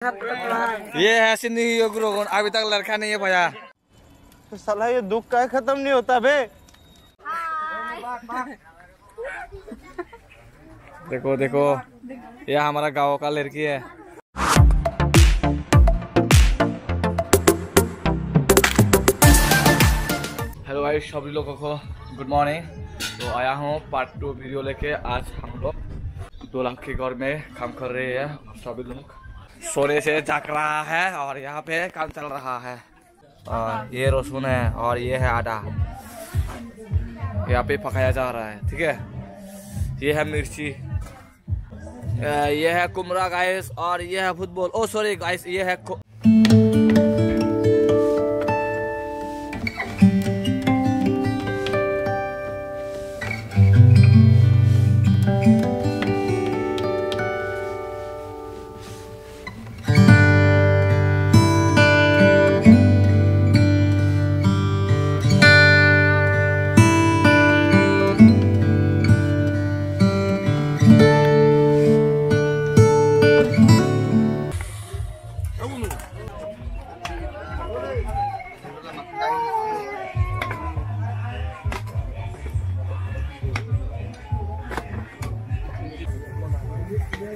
ये है सिंधी योगरोगन, अभी तक लड़का नहीं है भैया। तो साला ये दुख का खत्म नहीं होता बे। देखो देखो, ये हमारा गांव का लड़की है। हेलो गाइस, सभी लोगों को गुड मॉर्निंग। तो आया हूँ पार्ट 2 वीडियो लेके। आज हम लोग 2 लाख के घर में काम कर रहे हैं। सभी लोग सोने से जाग रहा है और यहाँ पे काम चल रहा है। और ये रसून है और ये है आटा, यहाँ पे पकाया जा रहा है। ठीक है, ये है मिर्ची, ये है कुमरा गाइस, और ये है फुटबॉल। ओ सॉरी गाइस, ये है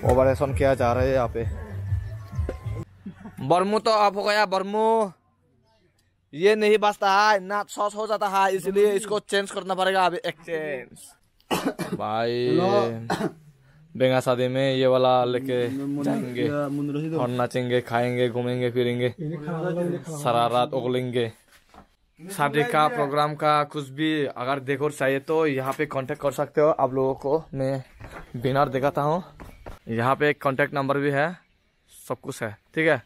ऑपरेशन किया जा रहा है यहाँ पे। बर्मू तो ऑफ हो गया। बर्मू ये नहीं बचता है ना, सॉस हो जाता है, इसलिए इसको चेंज करना पड़ेगा अभी। एक्सचेंज भाई, बेंगा शादी में ये वाला लेके जाएंगे और नाचेंगे, खाएंगे, घूमेंगे, फिरेंगे, सारा रात उगलेंगे। शादी का प्रोग्राम का कुछ भी अगर देखो चाहिए तो यहाँ पे कांटेक्ट कर सकते हो। आप लोगों को मैं बैनर दिखाता हूँ, यहाँ पे एक कांटेक्ट नंबर भी है, सब कुछ है। ठीक है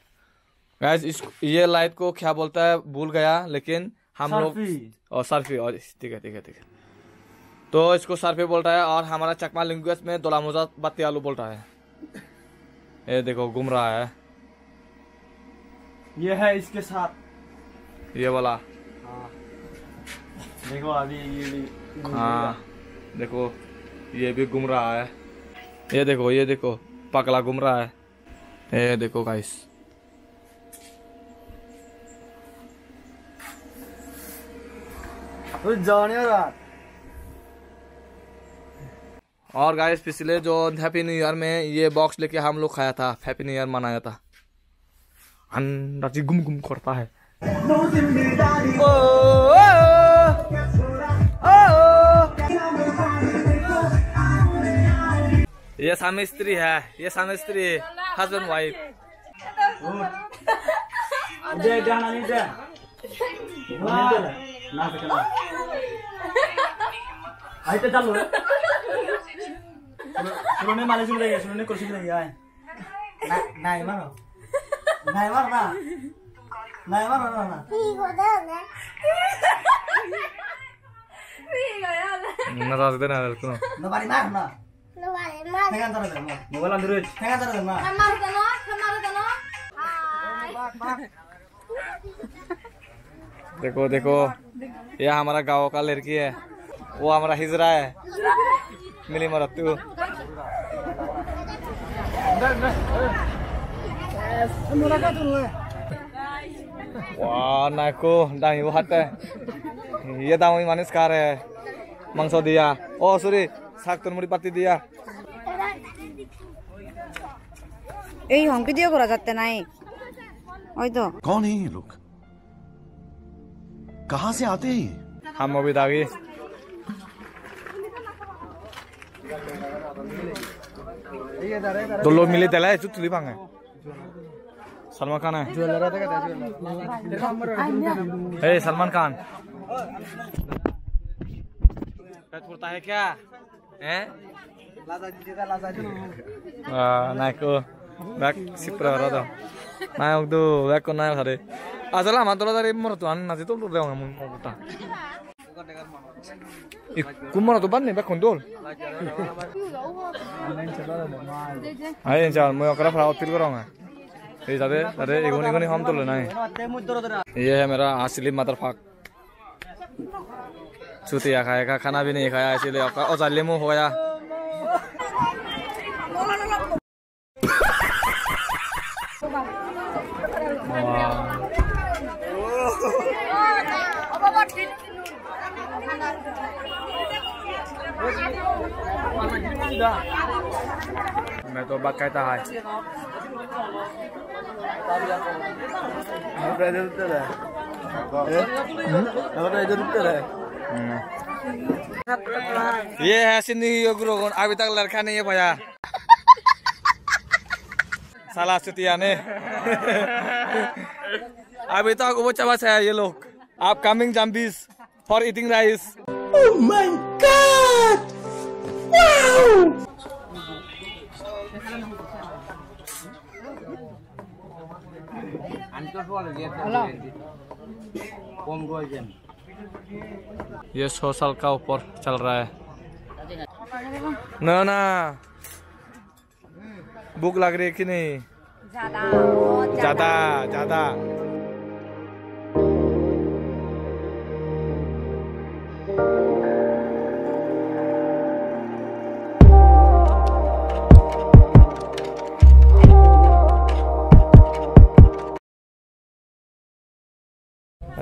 गाइस, ये लाइट को क्या बोलता है भूल गया, लेकिन हम लोग और सरफी, और ठीक है ठीक है ठीक है, तो इसको सरफी बोलता है। और हमारा चकमा लैंग्वेज में दोला मोजा बत्ती आलू बोलता है। ये देखो घूम रहा है, ये है इसके साथ ये वाला। देखो अभी ये भी, हाँ देखो ये भी घूम रहा है। ये देखो पगला घूम रहा है। ये देखो गाइस, और गाइस पिछले जो हैप्पी न्यू ईयर में ये बॉक्स लेके हम लोग खाया था, हैप्पी न्यू ईयर मनाया था। अंडा जी गुम गुम करता है। ये स्वामी स्त्री है, ये स्वामी स्त्री, हस्बैंड वाइफ। सुनने माले सुन रही, सुनने कुर्सी लगी है। नहीं मारो, नहीं मारो ना, नहीं मारो ना। नाराज देना रखो। नबारी मार ना। Tengan taruh deh, mau balan dulu. Tengan taruh deh, ma. Kamar dulu. देखो देखो, ये हमारा गांव का लड़की है, वो हमारा हिजरा है। मिली मरत तू। वाह नाको दाही वो हाथ है। ये दामी मानिस खा रहे हैं, मांसो दिया। ओ सॉरी, साग तुरमुड़ी पत्ती दिया। এই হোম ভিডিও করা যাচ্ছে নাই, ওই তো। कौन है ये लोग, कहाँ से आते हैं? हम अभी दागी तो लोग मिले तला है चुटली पांगे। सलमान खान है, ए सलमान खान पड़ता है क्या हैं? नाइको बैक सिप्रा रहा था ना, तो बैक को ना सारे asal amat tuh dari mertuan nanti tuh udah ngomong kita. Kumar tuh ban nih back kondol. Ayo इंसान मैं अकरा फ्राउड फील करूँगा। ये सारे इगोनी हम तो लेना है। ये है मेरा असली मदरफाक। चुतिया खाएगा, खाना भी नहीं खाया इसीलिए आपका ओजाले मुंह हो गया। मैं तो बात कहता है ये है सिन्नी योगरोगन अभी तक लड़का नहीं है भैया साला सुतिया ने अभी तक वो चबस है ये लोग आप coming zombies for eating rice oh my god ये सोशल का ऊपर चल रहा है ना ना भूख लग रही है कि नहीं ज्यादा ज्यादा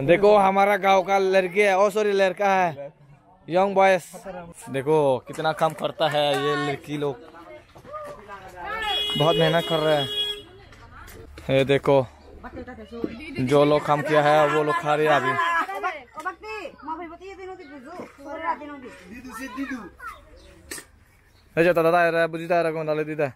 देखो हमारा गांव का लड़की है ओ सॉरी लड़का है यंग बॉयस देखो कितना काम करता है ये लड़की लोग बहुत मेहनत कर रहे हैं ये देखो जो लोग काम किया है वो लोग खा रहे हैं अभी दादा बुझी दादा कौन डाले दीदा